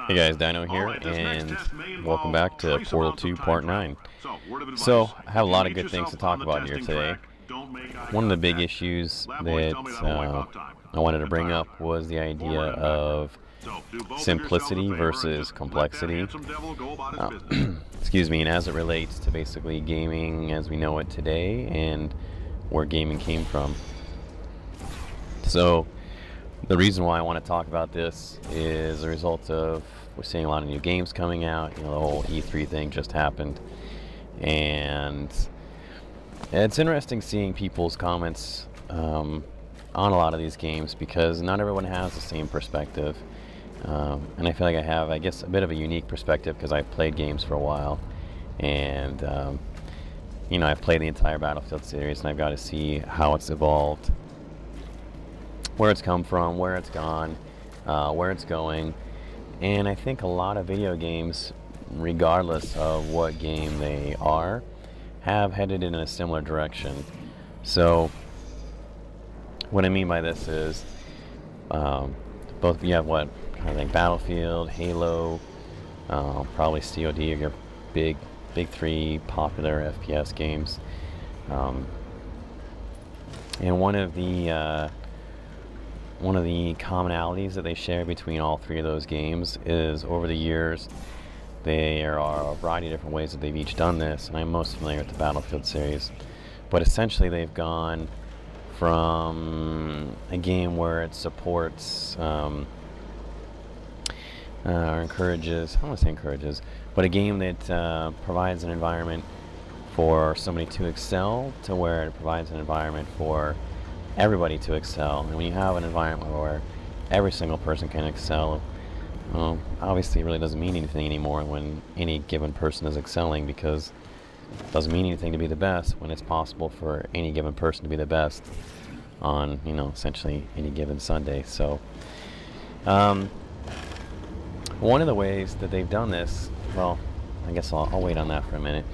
Hey guys, Dino here, and welcome back to Portal 2 Part 9. So, I have a lot of good things to talk about here today. One of the big issues that I wanted to bring up was the idea of simplicity versus complexity. Excuse me, and as it relates to basically gaming as we know it today and where gaming came from. So, the reason why I want to talk about this is a result of we're seeing a lot of new games coming out. You know, the whole E3 thing just happened, and it's interesting seeing people's comments on a lot of these games because not everyone has the same perspective, and I feel like I have, I guess, a bit of a unique perspective because I've played games for a while, and you know, I've played the entire Battlefield series, and I've got to see how it's evolved, where it's come from, where it's gone, where it's going. And I think a lot of video games, regardless of what game they are, have headed in a similar direction. So what I mean by this is both, you have what, I think Battlefield, Halo, probably COD are your big three popular FPS games. And one of the commonalities that they share between all three of those games is over the years there are a variety of different ways that they've each done this, and I'm most familiar with the Battlefield series, but essentially they've gone from a game where it supports or encourages, I don't want to say encourages, but a game that provides an environment for somebody to excel, to where it provides an environment for everybody to excel. And when you have an environment where every single person can excel, well, obviously it really doesn't mean anything anymore when any given person is excelling, because it doesn't mean anything to be the best when it's possible for any given person to be the best on, you know, essentially any given Sunday. So one of the ways that they've done this, well, I guess I'll wait on that for a minute.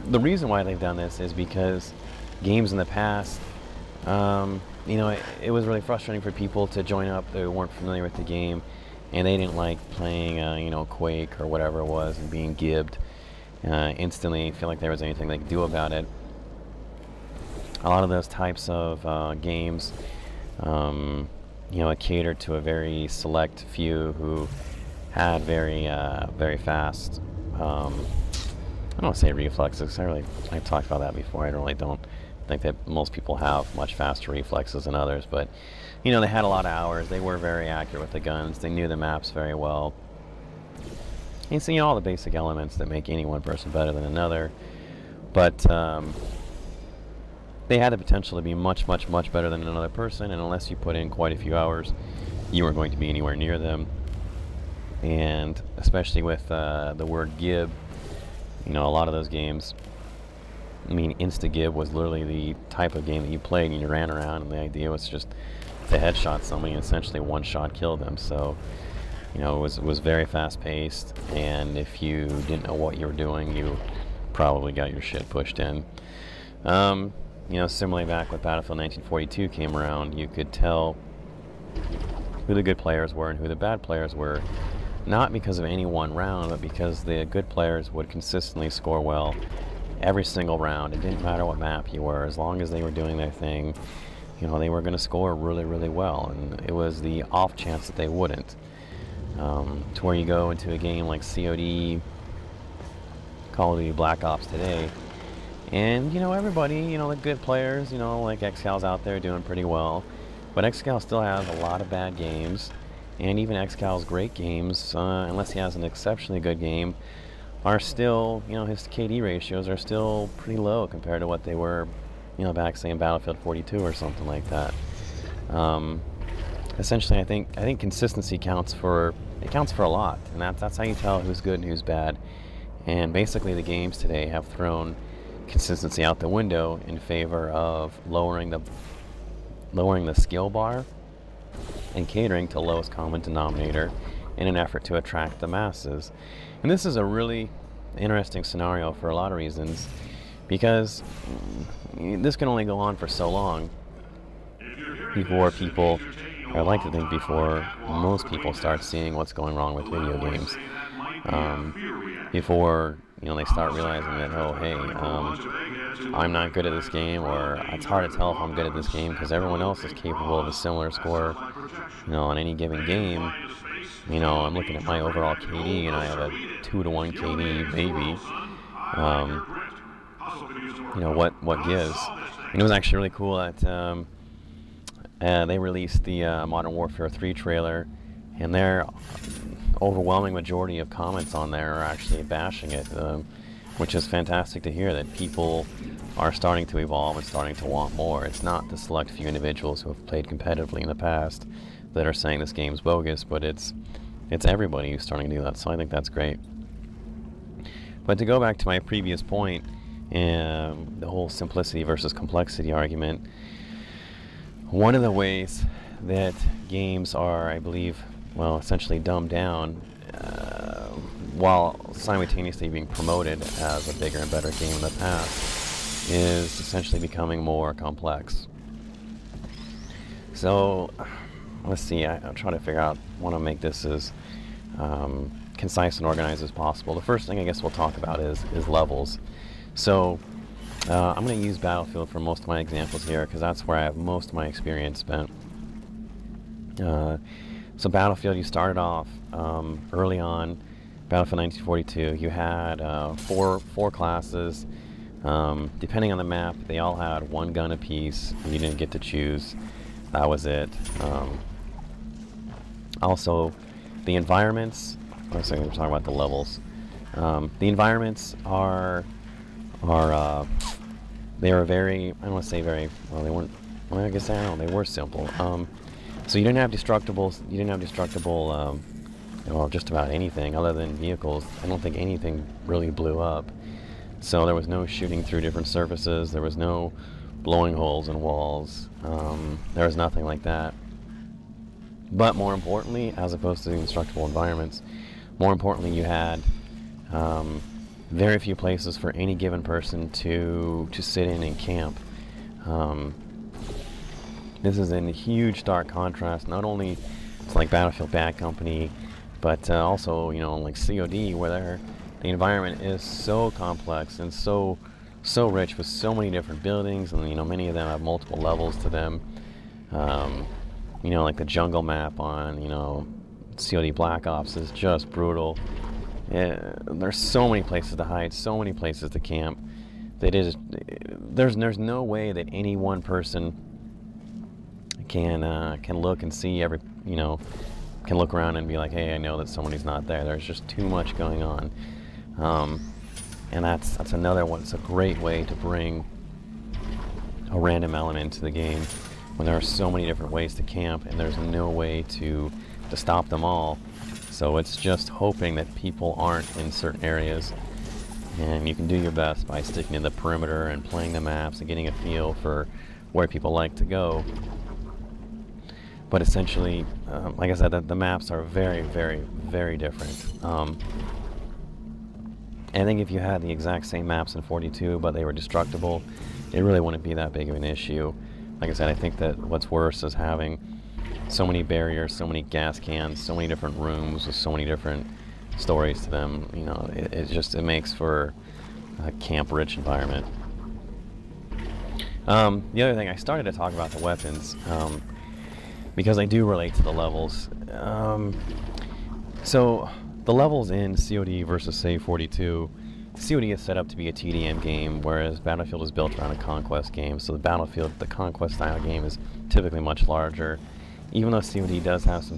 The reason why they've done this is because games in the past, you know, it was really frustrating for people to join up that weren't familiar with the game, and they didn't like playing, you know, Quake or whatever it was and being gibbed instantly, feel like there was anything they could do about it. A lot of those types of games, you know, catered to a very select few who had very fast, I don't want to say reflexes. I've talked about that before. I really don't think that most people have much faster reflexes than others, but you know, they had a lot of hours. They were very accurate with the guns. They knew the maps very well. And so, you know, all the basic elements that make any one person better than another, but they had the potential to be much better than another person, and unless you put in quite a few hours, you weren't going to be anywhere near them. And especially with the word gib, you know, a lot of those games, I mean, insta-gib was literally the type of game that you played and you ran around, and the idea was just to headshot somebody and essentially one shot kill them. So, you know, it was very fast-paced, and if you didn't know what you were doing, you probably got your shit pushed in. You know, similarly back with Battlefield 1942 came around, you could tell who the good players were and who the bad players were, not because of any one round, but because the good players would consistently score well every single round. It didn't matter what map you were, as long as they were doing their thing, you know, they were going to score really well, and it was the off chance that they wouldn't. To where you go into a game like COD, Call of Duty Black Ops today, and, you know, everybody, you know, the good players, you know, like Xcal's out there doing pretty well, but Xcal still has a lot of bad games, and even Xcal's great games, unless he has an exceptionally good game, are still, you know, his KD ratios are still pretty low compared to what they were, you know, back, say, in Battlefield 42 or something like that. Essentially, I think consistency counts for a lot, and that's how you tell who's good and who's bad. And basically, the games today have thrown consistency out the window in favor of lowering the skill bar and catering to lowest common denominator in an effort to attract the masses. And this is a really interesting scenario for a lot of reasons, because this can only go on for so long before people I'd like to think before most people start seeing what's going wrong with video games. Before, you know, they start realizing that, oh, hey, I'm not good at this game, or it's hard to tell if I'm good at this game because everyone else is capable of a similar score, you know, on any given game. You know, I'm looking at my overall KD, and I have a 2-to-1 KD, maybe. You know, what gives? And it was actually really cool that they released the Modern Warfare 3 trailer, and their overwhelming majority of comments on there are actually bashing it, which is fantastic to hear, that people are starting to evolve and starting to want more. It's not the select few individuals who have played competitively in the past that are saying this game's bogus, but it's everybody who's starting to do that, so I think that's great. But to go back to my previous point, the whole simplicity versus complexity argument, one of the ways that games are, I believe, well, essentially dumbed down while simultaneously being promoted as a bigger and better game in the past is essentially becoming more complex. So let's see, I'm trying to figure out, want to make this as concise and organized as possible. The first thing I guess we'll talk about is levels. So I'm going to use Battlefield for most of my examples here because that's where I have most of my experience spent. So Battlefield, you started off early on, Battlefield 1942. You had four classes. Depending on the map, they all had one gun apiece. You didn't get to choose. That was it. Also, the environments. We're talking about the levels. The environments they were very, I don't want to say very, well, they weren't, well, I guess I don't know, they were simple. So you didn't have destructible, well, just about anything other than vehicles. I don't think anything really blew up. So there was no shooting through different surfaces, there was no blowing holes in walls, there was nothing like that. But more importantly, as opposed to the indestructible environments, more importantly, you had very few places for any given person to sit in and camp. This is in huge stark contrast, not only to like Battlefield Bad Company, but also, you know, like COD, where the environment is so complex and so rich with so many different buildings, and you know, many of them have multiple levels to them. You know, like the jungle map on, you know, COD Black Ops is just brutal. There's so many places to hide, so many places to camp. That is, there's no way that any one person can look and see every, you know, can look around and be like, hey, I know that somebody's not there. There's just too much going on, and that's another one. It's a great way to bring a random element to the game when there are so many different ways to camp and there's no way to stop them all. So it's just hoping that people aren't in certain areas, and you can do your best by sticking to the perimeter and playing the maps and getting a feel for where people like to go. But essentially, like I said, the maps are very, very, very different. I think if you had the exact same maps in 42, but they were destructible, it really wouldn't be that big of an issue. Like I said, I think that what's worse is having so many barriers, so many gas cans, so many different rooms with so many different stories to them. You know, it makes for a camp-rich environment. The other thing, I started to talk about the weapons because they do relate to the levels. So the levels in COD versus say 42, COD is set up to be a TDM game, whereas Battlefield is built around a conquest game. So the conquest style game is typically much larger. Even though COD does have some,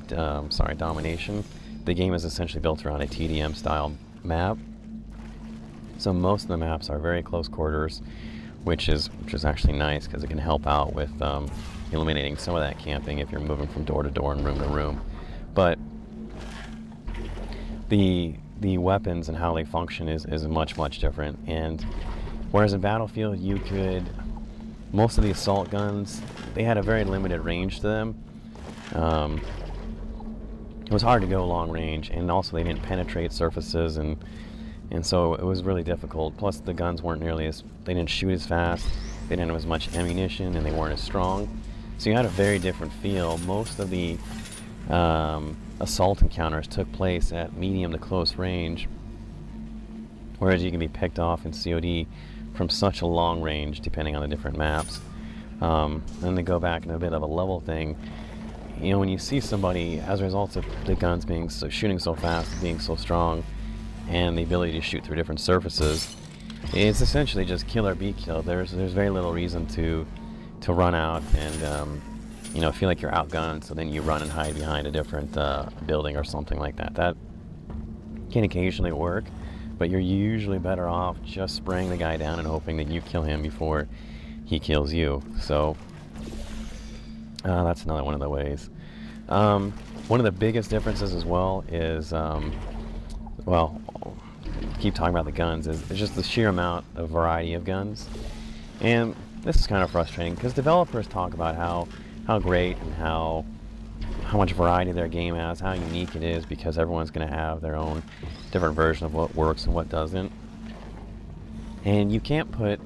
domination, the game is essentially built around a TDM style map. So most of the maps are very close quarters, which is actually nice because it can help out with eliminating some of that camping if you're moving from door to door and room to room. But the weapons and how they function is much different. And whereas in Battlefield you could, most of the assault guns, they had a very limited range to them. It was hard to go long range, and also they didn't penetrate surfaces, and so it was really difficult. Plus the guns weren't nearly as, they didn't shoot as fast, they didn't have as much ammunition, and they weren't as strong. So you had a very different feel. Most of the assault encounters took place at medium to close range, whereas you can be picked off in COD from such a long range depending on the different maps. Then to go back in a bit of a level thing, you know, when you see somebody, as a result of the guns being shooting so fast, being so strong, and the ability to shoot through different surfaces, it's essentially just kill or be killed. There's very little reason to run out and you know, feel like you're outgunned, so then you run and hide behind a different building or something like that. That can occasionally work, but you're usually better off just spraying the guy down and hoping that you kill him before he kills you. So that's another one of the ways. One of the biggest differences as well is, well, keep talking about the guns, is just the sheer amount of variety of guns. And this is kind of frustrating because developers talk about how great and how much variety their game has, how unique it is, because everyone's going to have their own different version of what works and what doesn't. And you can't put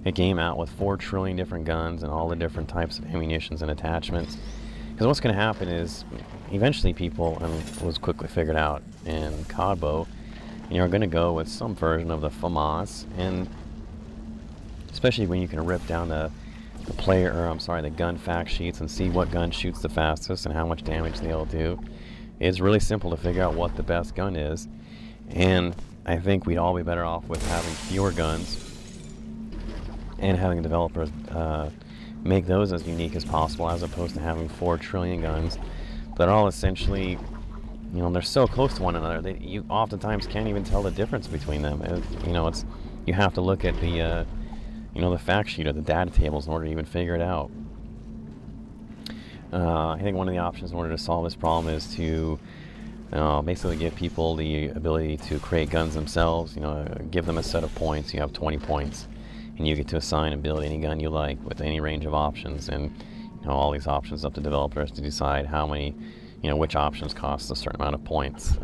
a game out with 4 trillion different guns and all the different types of ammunitions and attachments, because what's going to happen is eventually people, and it was quickly figured out in CODBO, you're going to go with some version of the FAMAS, and especially when you can rip down the gun fact sheets and see what gun shoots the fastest and how much damage they'll do. It's really simple to figure out what the best gun is, and I think we'd all be better off with having fewer guns and having developers make those as unique as possible, as opposed to having 4 trillion guns that are all essentially, you know, they're so close to one another that you oftentimes can't even tell the difference between them. You know, you have to look at the you know, the fact sheet or the data tables in order to even figure it out. I think one of the options in order to solve this problem is to basically give people the ability to create guns themselves. You know, give them a set of points. You have 20 points, and you get to assign and build any gun you like with any range of options. And you know, all these options up to developers to decide how many, you know, which options cost a certain amount of points.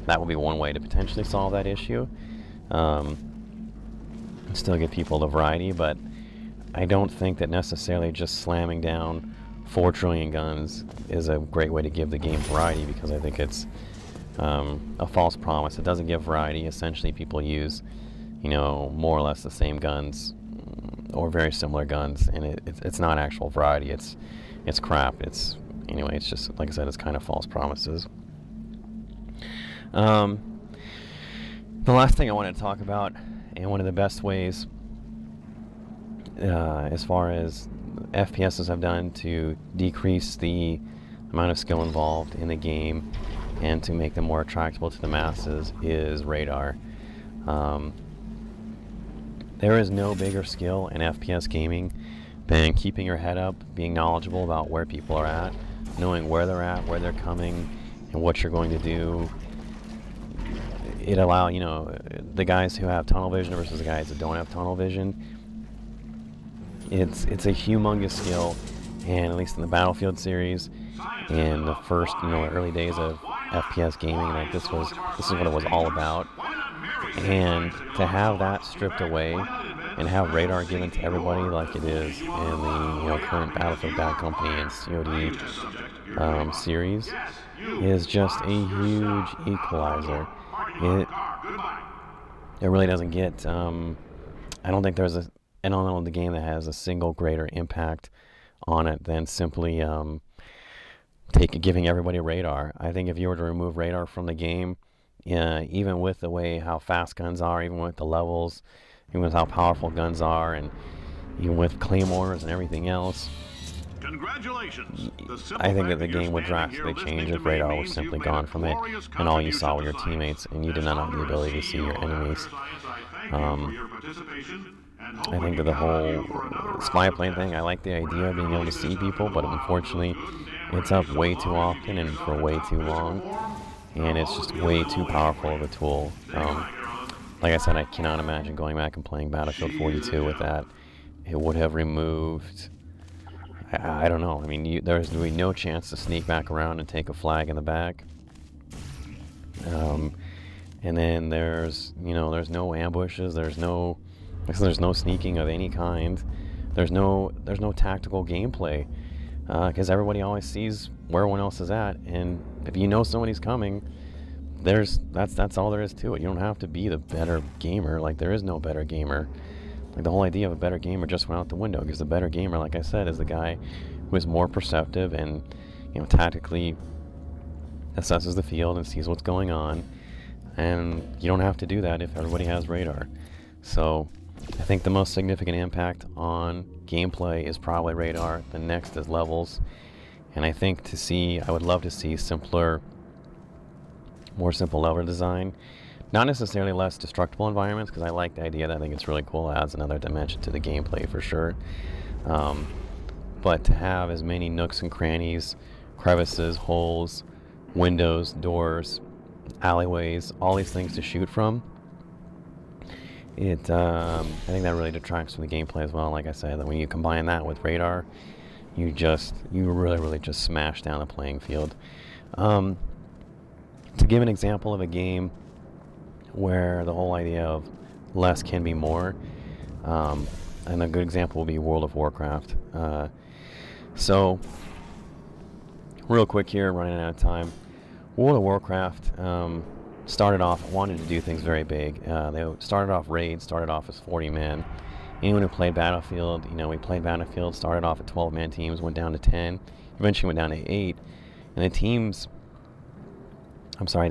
That would be one way to potentially solve that issue. Still give people the variety, but I don't think that necessarily just slamming down 4 trillion guns is a great way to give the game variety, because I think it's a false promise. It doesn't give variety. Essentially, people use, you know, more or less the same guns or very similar guns, and it's not actual variety. It's crap. Anyway, it's just, like I said, it's kind of false promises. The last thing I wanted to talk about, and one of the best ways as far as FPSs have done to decrease the amount of skill involved in the game and to make them more attractable to the masses, is radar. There is no bigger skill in FPS gaming than keeping your head up, being knowledgeable about where people are at, knowing where they're at, where they're coming, and what you're going to do. It allows, you know, the guys who have tunnel vision versus the guys that don't have tunnel vision. It's a humongous skill, and at least in the Battlefield series, in the first, you know, early days of FPS gaming, like this is what it was all about. And to have that stripped away and have radar given to everybody like it is in the, you know, current Battlefield Bad Company and COD series is just a huge equalizer. It really doesn't get, I don't think there's an element of the game that has a single greater impact on it than simply giving everybody radar. I think if you were to remove radar from the game, even with the way how fast guns are, even with the levels, even with how powerful guns are, and even with claymores and everything else, congratulations. I think that the game would drastically change if radar was simply gone from it, and all you saw were your teammates, and you did not have the ability to see your enemies. I think that the whole spy plane thing, I like the idea of being able to see people, but unfortunately, it's up way too often and for way too long, and it's just way too powerful of a tool. Like I said, I cannot imagine going back and playing Battlefield 42 with that. It would have removed, I don't know. I mean, there's really no chance to sneak back around and take a flag in the back. And then there's no ambushes. There's no sneaking of any kind. There's no tactical gameplay. because everybody always sees where everyone else is at, and if you know somebody's coming, that's all there is to it. You don't have to be the better gamer. Like, there is no better gamer. Like, the whole idea of a better gamer just went out the window, because the better gamer, like I said, is the guy who is more perceptive and, you know, tactically assesses the field and sees what's going on. And you don't have to do that if everybody has radar. So I think the most significant impact on gameplay is probably radar. The next is levels. And I think I would love to see more simple level design. Not necessarily less destructible environments, because I like the idea. That I think it's really cool. It adds another dimension to the gameplay for sure. But to have as many nooks and crannies, crevices, holes, windows, doors, alleyways, all these things to shoot from, I think that really detracts from the gameplay as well. Like I said, that when you combine that with radar, you really just smash down the playing field. To give an example of a game where the whole idea of less can be more, and a good example will be World of Warcraft. So, real quick here, running out of time. World of Warcraft wanted to do things very big. They started off raids, started off as 40-man. Anyone who played Battlefield, we played Battlefield, started off at 12-man teams, went down to 10, eventually went down to 8. And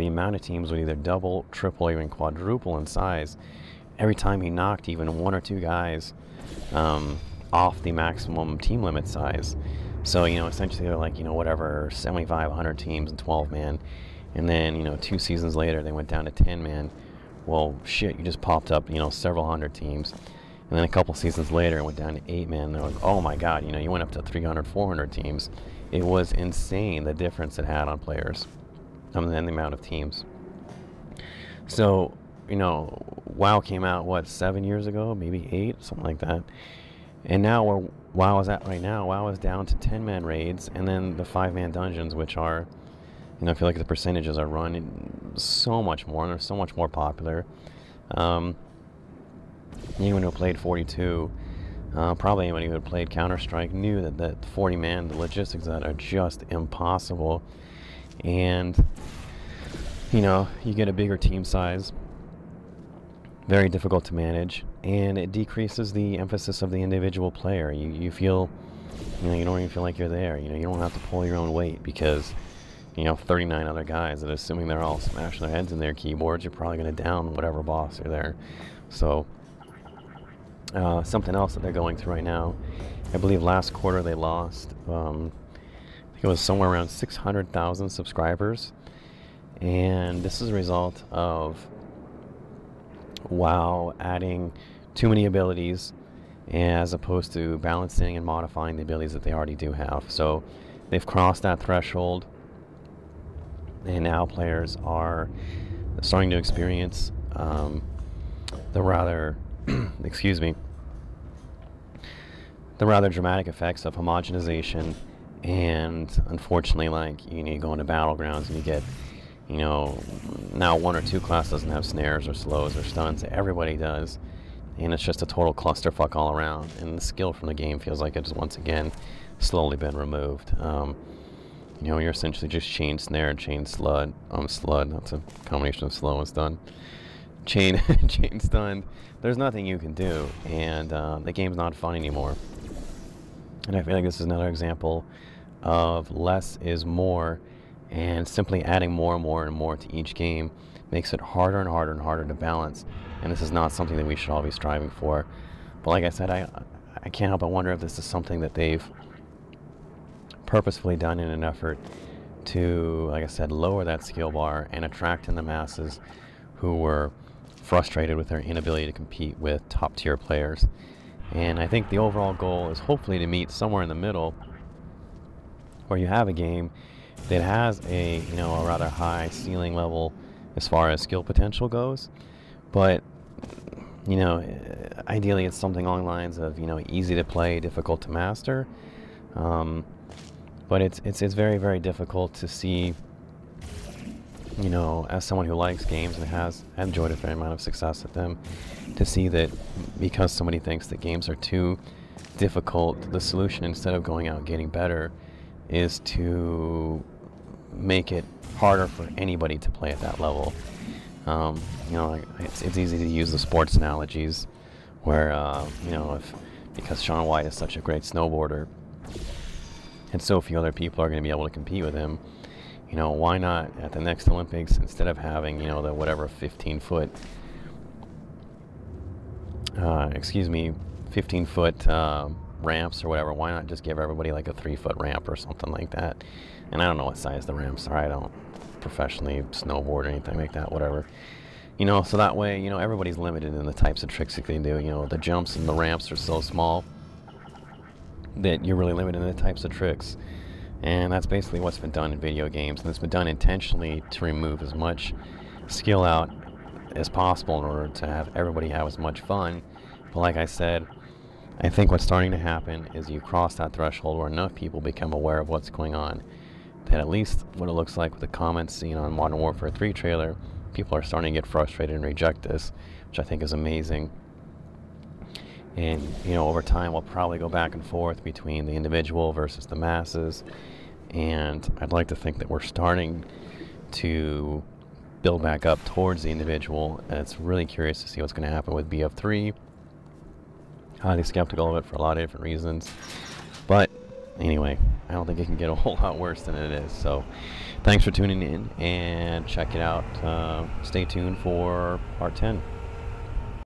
the amount of teams would either double, triple, or even quadruple in size every time you knocked even one or two guys off the maximum team limit size. So, essentially they're like, whatever, 75, 100 teams and 12-man. And then, 2 seasons later, they went down to 10-man. Well, shit, you just popped up, several hundred teams. And then a couple seasons later, it went down to 8-man. They're like, oh my god, you went up to 300, 400 teams. It was insane, the difference it had on players. And the amount of teams. So, WoW came out, 7 years ago? Maybe 8? Something like that. And now where WoW is at right now, WoW is down to 10-man raids, and then the 5-man dungeons, which are, I feel like the percentages are run so much more, and they're so much more popular. Anyone who played 42, probably anybody who had played Counter-Strike knew that 40-man, the logistics of that are just impossible. And, you get a bigger team size, very difficult to manage, and it decreases the emphasis of the individual player. You feel, you don't even feel like you're there. You don't have to pull your own weight because, 39 other guys that, assuming they're all smashing their heads in their keyboards, you're probably going to down whatever boss are there. So, something else that they're going through right now, I believe last quarter they lost, I think it was somewhere around 600,000 subscribers, and this is a result of WoW adding too many abilities as opposed to balancing and modifying the abilities that they already do have. So they've crossed that threshold, and now players are starting to experience the rather the rather dramatic effects of homogenization. And unfortunately, you go into battlegrounds and you get, now 1 or 2 class doesn't have snares or slows or stuns. Everybody does, and it's just a total clusterfuck all around. And the skill from the game feels like it's once again slowly been removed. You're essentially just chain snare, chain slud. Slud. That's a combination of slow and stun. Chain stunned. There's nothing you can do, and the game's not fun anymore. And I feel like this is another example of less is more, and simply adding more and more and more to each game makes it harder and harder and harder to balance. And this is not something that we should all be striving for. But like I said, I can't help but wonder if this is something that they've purposefully done in an effort to, like I said, lower that skill bar and attract in the masses who were frustrated with their inability to compete with top tier players. And I think the overall goal is hopefully to meet somewhere in the middle, where you have a game that has a rather high ceiling level as far as skill potential goes, but ideally it's something along the lines of easy to play, difficult to master. But it's very, very difficult to see, as someone who likes games and has enjoyed a fair amount of success at them, to see that because somebody thinks that games are too difficult, the solution, instead of going out and getting better, is to make it harder for anybody to play at that level. You know, it's easy to use the sports analogies where, you know, because Shaun White is such a great snowboarder and so few other people are going to be able to compete with him, you know, why not at the next Olympics, instead of having, you know, the whatever 15-foot, 15-foot ramps or whatever, why not just give everybody like a 3-foot ramp or something like that? And I don't know what size the ramps are. I don't professionally snowboard or anything like that, whatever. You know, so that way, you know, everybody's limited in the types of tricks that they do. You know, the jumps and the ramps are so small that you're really limited in the types of tricks. And that's basically what's been done in video games. And it's been done intentionally to remove as much skill out as possible in order to have everybody have as much fun. But like I said, I think what's starting to happen is you cross that threshold where enough people become aware of what's going on, that at least what it looks like with the comments seen on Modern Warfare 3 trailer, people are starting to get frustrated and reject this, which I think is amazing. And, you know, over time we'll probably go back and forth between the individual versus the masses. And I'd like to think that we're starting to build back up towards the individual. And it's really curious to see what's going to happen with BF3. Highly skeptical of it for a lot of different reasons. But anyway, I don't think it can get a whole lot worse than it is. So thanks for tuning in and check it out. Stay tuned for part 10.